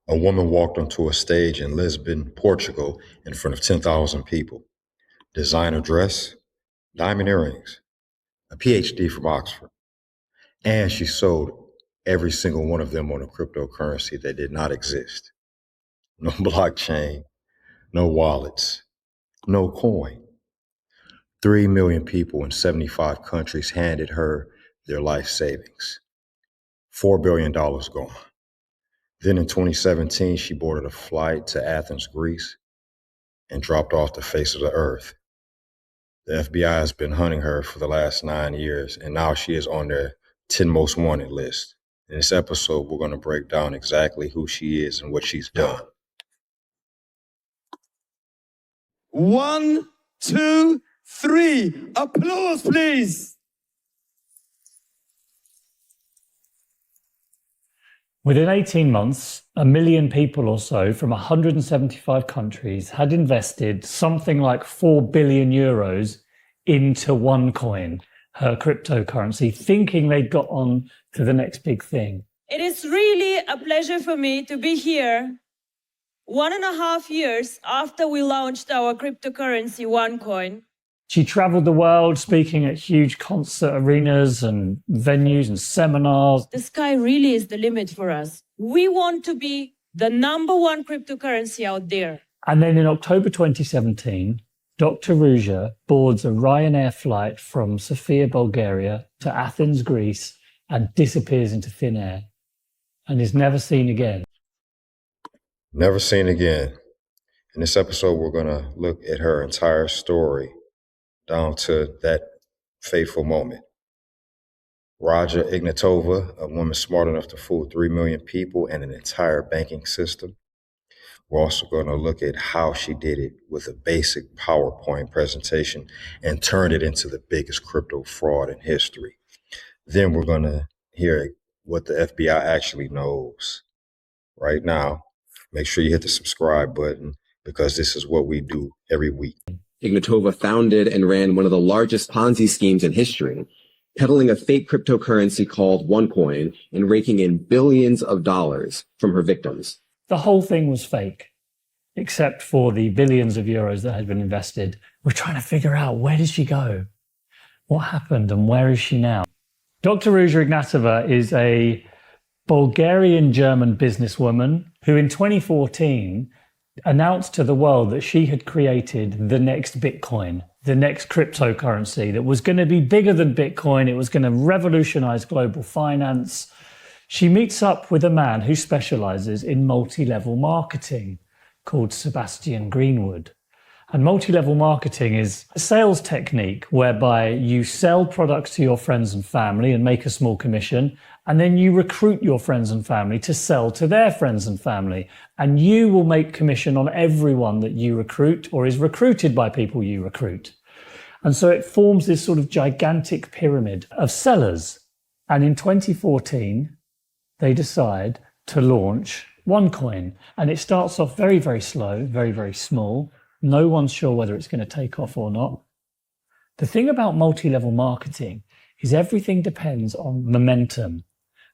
A woman walked onto a stage in Lisbon, Portugal, in front of 10,000 people. Designer dress, diamond earrings, a PhD from Oxford. And she sold every single one of them on a cryptocurrency that did not exist. No blockchain, no wallets, no coin. 3 million people in 75 countries handed her their life savings. $4 billion gone. Then in 2017, she boarded a flight to Athens, Greece, and dropped off the face of the earth. The FBI has been hunting her for the last 9 years, and now she is on their 10 most wanted list. In this episode, we're going to break down exactly who she is and what she's done. 1, 2, 3. Applause, please. Within 18 months, 1 million people or so from 175 countries had invested something like 4 billion euros into OneCoin, her cryptocurrency, thinking they'd got on to the next big thing. It is really a pleasure for me to be here 1.5 years after we launched our cryptocurrency OneCoin. She traveled the world speaking at huge concert arenas and venues and seminars. The sky really is the limit for us. We want to be the #1 cryptocurrency out there. And then in October 2017, Dr. Ruja boards a Ryanair flight from Sofia, Bulgaria to Athens, Greece, and disappears into thin air and is never seen again. Never seen again. In this episode, we're going to look at her entire story down to that fateful moment. Ruja Ignatova, a woman smart enough to fool 3 million people and an entire banking system. We're also going to look at how she did it with a basic PowerPoint presentation and turned it into the biggest crypto fraud in history. Then we're going to hear what the FBI actually knows. Right now, make sure you hit the subscribe button because this is what we do every week. Ignatova founded and ran one of the largest Ponzi schemes in history, peddling a fake cryptocurrency called OneCoin and raking in billions of dollars from her victims. The whole thing was fake, except for the billions of euros that had been invested. We're trying to figure out, where did she go? What happened and where is she now? Dr. Ruja Ignatova is a Bulgarian-German businesswoman who in 2014 announced to the world that she had created the next Bitcoin, the next cryptocurrency that was going to be bigger than Bitcoin. It was going to revolutionize global finance. She meets up with a man who specializes in multi-level marketing called Sebastian Greenwood. And multi-level marketing is a sales technique whereby you sell products to your friends and family and make a small commission, and then you recruit your friends and family to sell to their friends and family. And you will make commission on everyone that you recruit or is recruited by people you recruit. And so it forms this sort of gigantic pyramid of sellers. And in 2014, they decide to launch OneCoin. And it starts off very, very slow, very, very small. No one's sure whether it's going to take off or not. The thing about multi-level marketing is everything depends on momentum.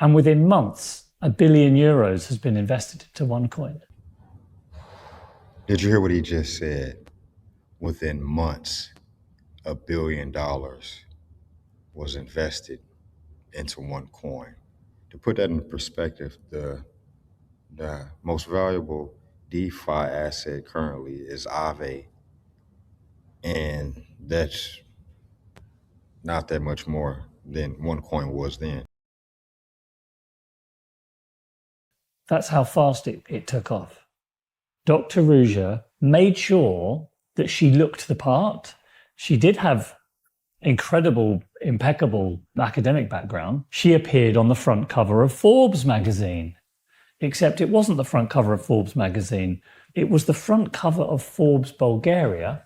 And within months, 1 billion euros has been invested into OneCoin. Did you hear what he just said? Within months, $1 billion was invested into OneCoin. To put that in perspective, the most valuable DeFi asset currently is Aave, and that's not that much more than OneCoin was then. That's how fast it took off. Dr. Ruja made sure that she looked the part. She did have incredible, impeccable academic background. She appeared on the front cover of Forbes magazine. Except it wasn't the front cover of Forbes magazine. It was the front cover of Forbes Bulgaria,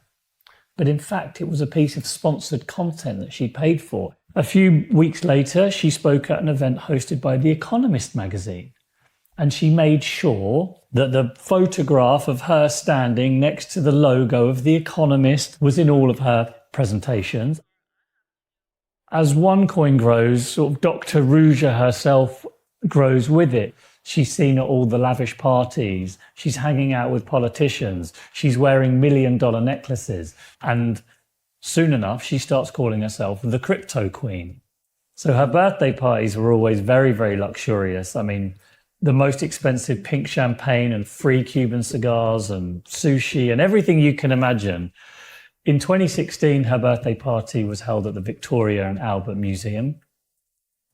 but in fact it was a piece of sponsored content that she paid for. A few weeks later, she spoke at an event hosted by The Economist magazine, and she made sure that the photograph of her standing next to the logo of The Economist was in all of her presentations. As OneCoin grows, sort of Dr. Ruja herself grows with it. She's seen at all the lavish parties. She's hanging out with politicians. She's wearing $1 million necklaces. And soon enough, she starts calling herself the Crypto Queen. So her birthday parties were always very, very luxurious. I mean, the most expensive pink champagne and free Cuban cigars and sushi and everything you can imagine. In 2016, her birthday party was held at the Victoria and Albert Museum.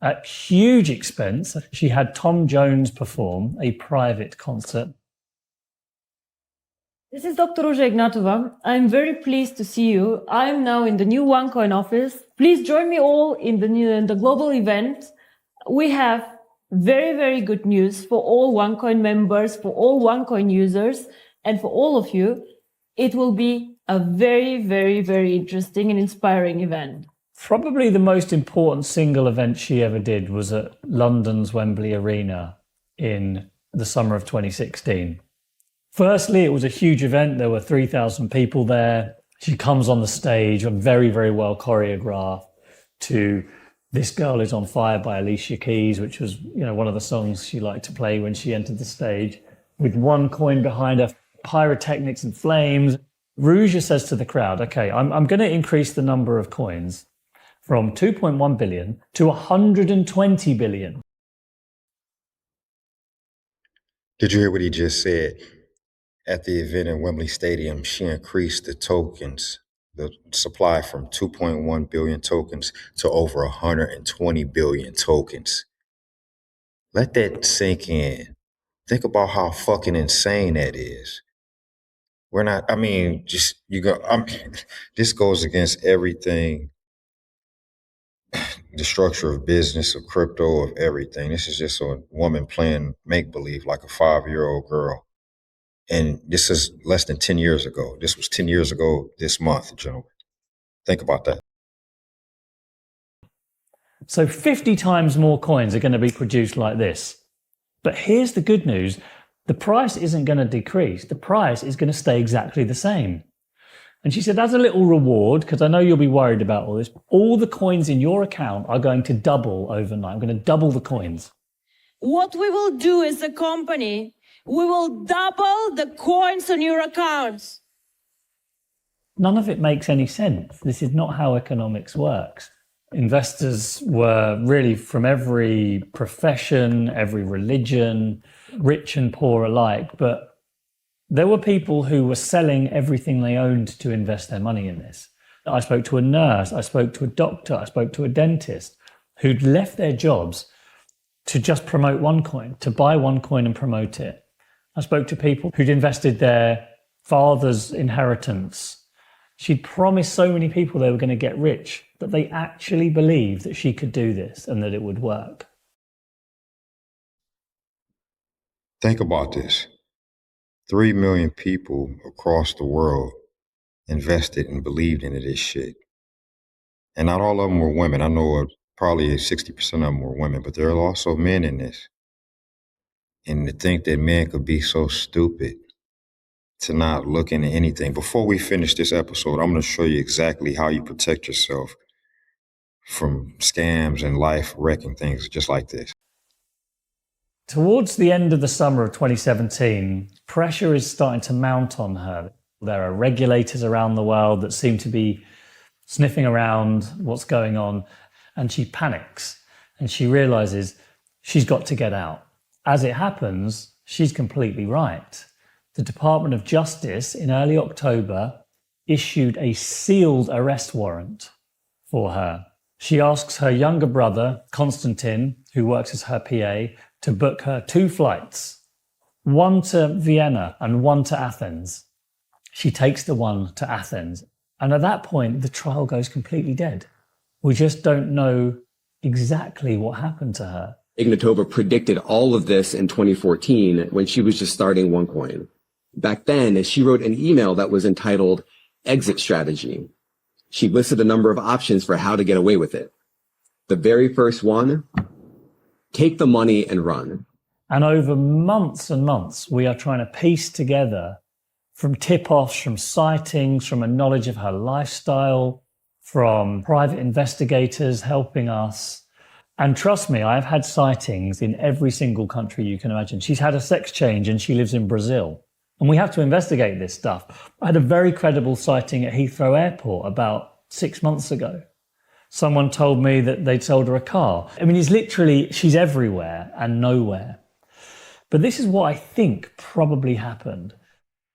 At huge expense, she had Tom Jones perform a private concert. This is Dr. Ruja Ignatova. I'm very pleased to see you. I'm now in the new OneCoin office. Please join me all in the global event. We have very, very good news for all OneCoin members, for all OneCoin users, and for all of you. It will be a very, very, very interesting and inspiring event. Probably the most important single event she ever did was at London's Wembley Arena in the summer of 2016. Firstly, it was a huge event. There were 3,000 people there. She comes on the stage, very, very well choreographed, to This Girl Is on Fire by Alicia Keys, which was, one of the songs she liked to play when she entered the stage, with OneCoin behind her, pyrotechnics and flames. Ruja says to the crowd, okay, I'm going to increase the number of coins from 2.1 billion to 120 billion. Did you hear what he just said? At the event in Wembley Stadium, she increased the tokens, the supply from 2.1 billion tokens to over 120 billion tokens. Let that sink in. Think about how fucking insane that is. This goes against everything, the structure of business, of crypto, of everything. This is just a woman playing make-believe like a 5-year-old girl. And this is less than 10 years ago. This was 10 years ago this month, gentlemen. Think about that. So 50 times more coins are going to be produced like this. But here's the good news. The price isn't going to decrease. The price is going to stay exactly the same. And she said, as a little reward, because I know you'll be worried about all this, all the coins in your account are going to double overnight. I'm going to double the coins. What we will do as a company, we will double the coins on your accounts. None of it makes any sense. This is not how economics works. Investors were really from every profession, every religion, rich and poor alike. But there were people who were selling everything they owned to invest their money in this. I spoke to a nurse, I spoke to a doctor, I spoke to a dentist who'd left their jobs to just promote OneCoin, to buy OneCoin and promote it. I spoke to people who'd invested their father's inheritance. She'd promised so many people they were going to get rich, but they actually believed that she could do this and that it would work. Think about this. 3 million people across the world invested and believed in this shit. And not all of them were women. I know probably 60% of them were women, but there are also men in this. And to think that men could be so stupid to not look into anything. Before we finish this episode, I'm going to show you exactly how you protect yourself from scams and life wrecking things just like this. Towards the end of the summer of 2017, pressure is starting to mount on her. There are regulators around the world that seem to be sniffing around what's going on, and she panics and she realizes she's got to get out. As it happens, she's completely right. The Department of Justice in early October issued a sealed arrest warrant for her. She asks her younger brother, Konstantin, who works as her PA, to book her 2 flights, one to Vienna and one to Athens. She takes the one to Athens. And at that point, the trial goes completely dead. We just don't know exactly what happened to her. Ignatova predicted all of this in 2014 when she was just starting OneCoin. Back then, she wrote an email that was entitled Exit Strategy. She listed a number of options for how to get away with it. The very first one, take the money and run. And over months and months, we are trying to piece together from tip-offs, from sightings, from a knowledge of her lifestyle, from private investigators helping us, And trust me, I've had sightings in every single country you can imagine. She's had a sex change and she lives in Brazil. And we have to investigate this stuff. I had a very credible sighting at Heathrow Airport about 6 months ago. Someone told me that they'd sold her a car. I mean, she's everywhere and nowhere. But this is what I think probably happened.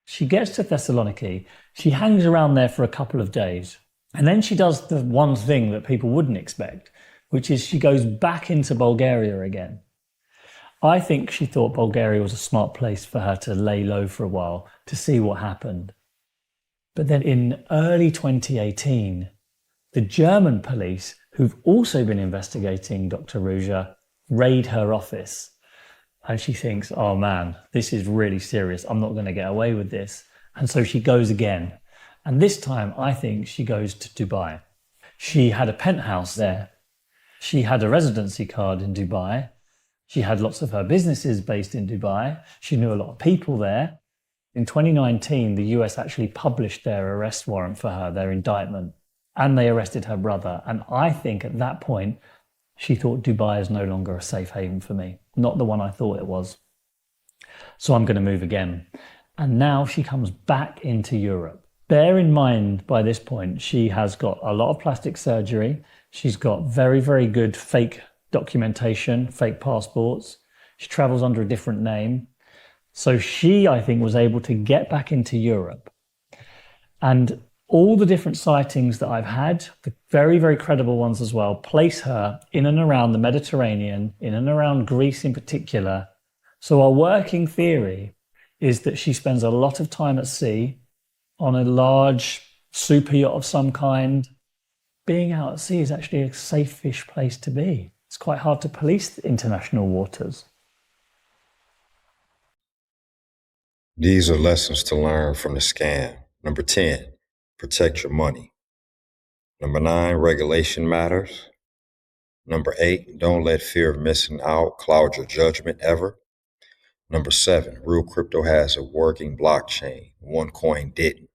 She gets to Thessaloniki, she hangs around there for a couple of days, and then she does the one thing that people wouldn't expect, which is she goes back into Bulgaria again. I think she thought Bulgaria was a smart place for her to lay low for a while to see what happened. But then in early 2018, the German police, who've also been investigating Dr. Ruja, raid her office. And she thinks, oh man, this is really serious. I'm not going to get away with this. And so she goes again. And this time, I think she goes to Dubai. She had a penthouse there. She had a residency card in Dubai. She had lots of her businesses based in Dubai. She knew a lot of people there. In 2019, the US actually published their arrest warrant for her, their indictment, and they arrested her brother. And I think at that point, she thought Dubai is no longer a safe haven for me, not the one I thought it was. So I'm going to move again. And now she comes back into Europe. Bear in mind, by this point, she has got a lot of plastic surgery. She's got very, very good fake documentation, fake passports. She travels under a different name. So she, I think, was able to get back into Europe. And all the different sightings that I've had, the very, very credible ones as well, place her in and around the Mediterranean, in and around Greece in particular. So our working theory is that she spends a lot of time at sea on a large super yacht of some kind. Being out at sea is actually a safe-ish place to be. It's quite hard to police international waters. These are lessons to learn from the scam. Number 10, protect your money. Number 9, regulation matters. Number 8, don't let fear of missing out cloud your judgment ever. Number 7, real crypto has a working blockchain. OneCoin didn't.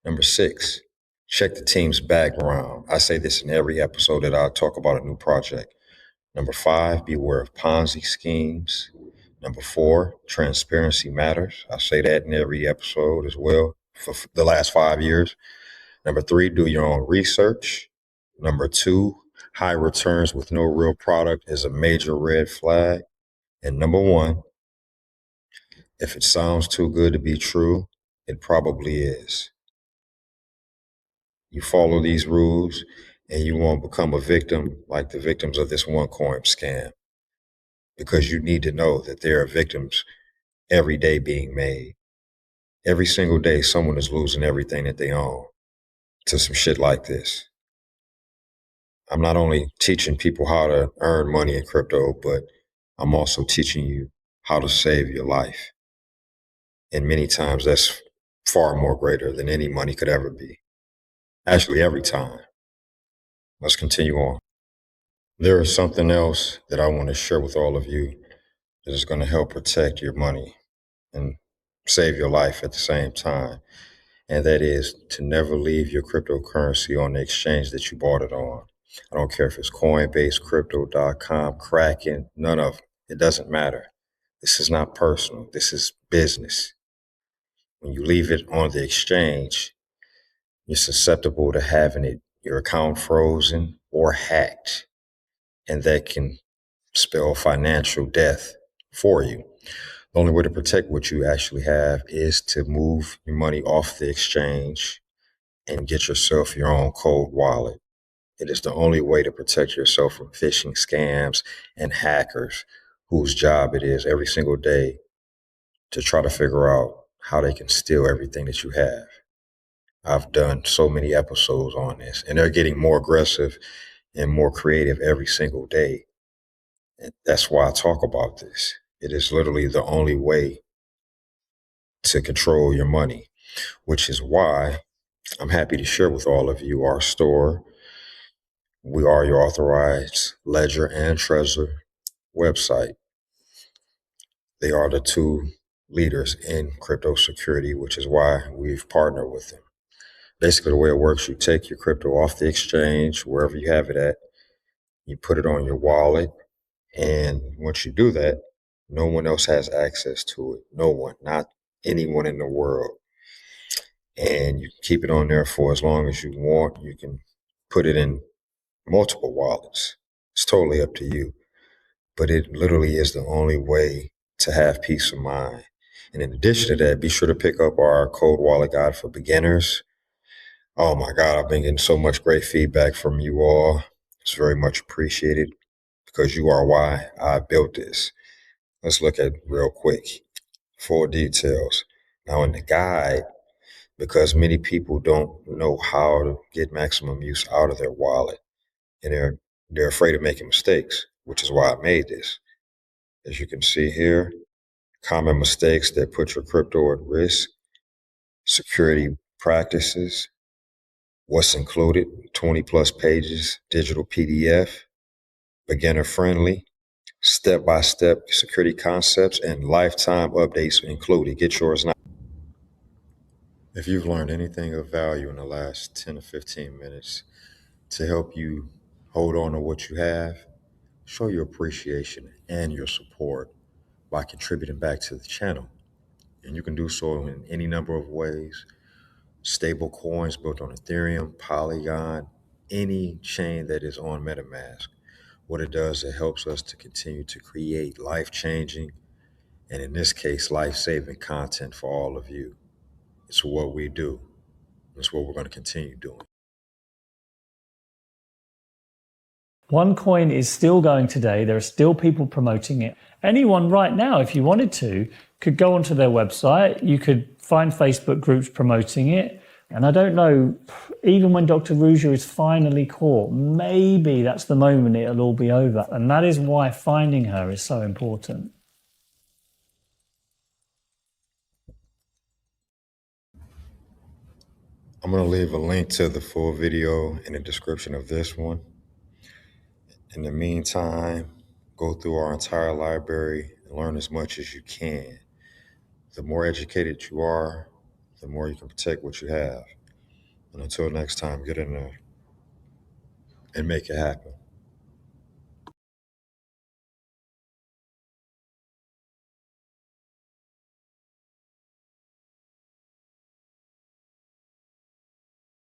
Number 6, check the team's background. I say this in every episode that I talk about a new project. Number 5, beware of Ponzi schemes. Number 4, transparency matters. I say that in every episode as well for the last 5 years. Number 3, do your own research. Number 2, high returns with no real product is a major red flag. And number 1, if it sounds too good to be true, it probably is. You follow these rules and you won't become a victim like the victims of this OneCoin scam, because you need to know that there are victims every day being made. Every single day, someone is losing everything that they own to some shit like this. I'm not only teaching people how to earn money in crypto, but I'm also teaching you how to save your life. And many times that's far more greater than any money could ever be. Actually, every time. Let's continue on. There is something else that I want to share with all of you that is going to help protect your money and save your life at the same time. And that is to never leave your cryptocurrency on the exchange that you bought it on. I don't care if it's Coinbase, Crypto.com, Kraken, none of them. It doesn't matter. This is not personal. This is business. When you leave it on the exchange, you're susceptible to having your account frozen or hacked. And that can spell financial death for you. The only way to protect what you actually have is to move your money off the exchange and get yourself your own cold wallet. It is the only way to protect yourself from phishing scams and hackers whose job it is every single day to try to figure out how they can steal everything that you have. I've done so many episodes on this, and they're getting more aggressive and more creative every single day. And that's why I talk about this. It is literally the only way to control your money, which is why I'm happy to share with all of you our store. We are your authorized ledger and Trezor website. They are the two leaders in crypto security, which is why we've partnered with them. Basically, the way it works, you take your crypto off the exchange, wherever you have it at, You put it on your wallet, and once you do that, no one else has access to it. No one, not anyone in the world. And you can keep it on there for as long as you want. You can put it in multiple wallets. It's totally up to you. But it literally is the only way to have peace of mind. And in addition to that, be sure to pick up our Code Wallet Guide for Beginners. Oh my God, I've been getting so much great feedback from you all. It's very much appreciated because you are why I built this. Let's look at real quick, full details. Now in the guide, because many people don't know how to get maximum use out of their wallet, and they're afraid of making mistakes, which is why I made this. As you can see here, common mistakes that put your crypto at risk, security practices, what's included, 20 plus pages, digital PDF, beginner friendly, step-by-step security concepts, and lifetime updates included. Get yours now. If you've learned anything of value in the last 10 to 15 minutes to help you hold on to what you have, show your appreciation and your support by contributing back to the channel. And you can do so in any number of ways. Stable coins built on Ethereum, Polygon, any chain that is on MetaMask. What it does, it helps us to continue to create life-changing, and in this case, life-saving content for all of you. It's what we do. It's what we're going to continue doing. OneCoin is still going today. There are still people promoting it. Anyone right now, if you wanted to, could go onto their website. You could find Facebook groups promoting it. And I don't know, even when Dr. Ruja is finally caught, maybe that's the moment it'll all be over. And that is why finding her is so important. I'm going to leave a link to the full video in the description of this one. In the meantime, go through our entire library and learn as much as you can. The more educated you are, the more you can protect what you have. And until next time, get in there and make it happen.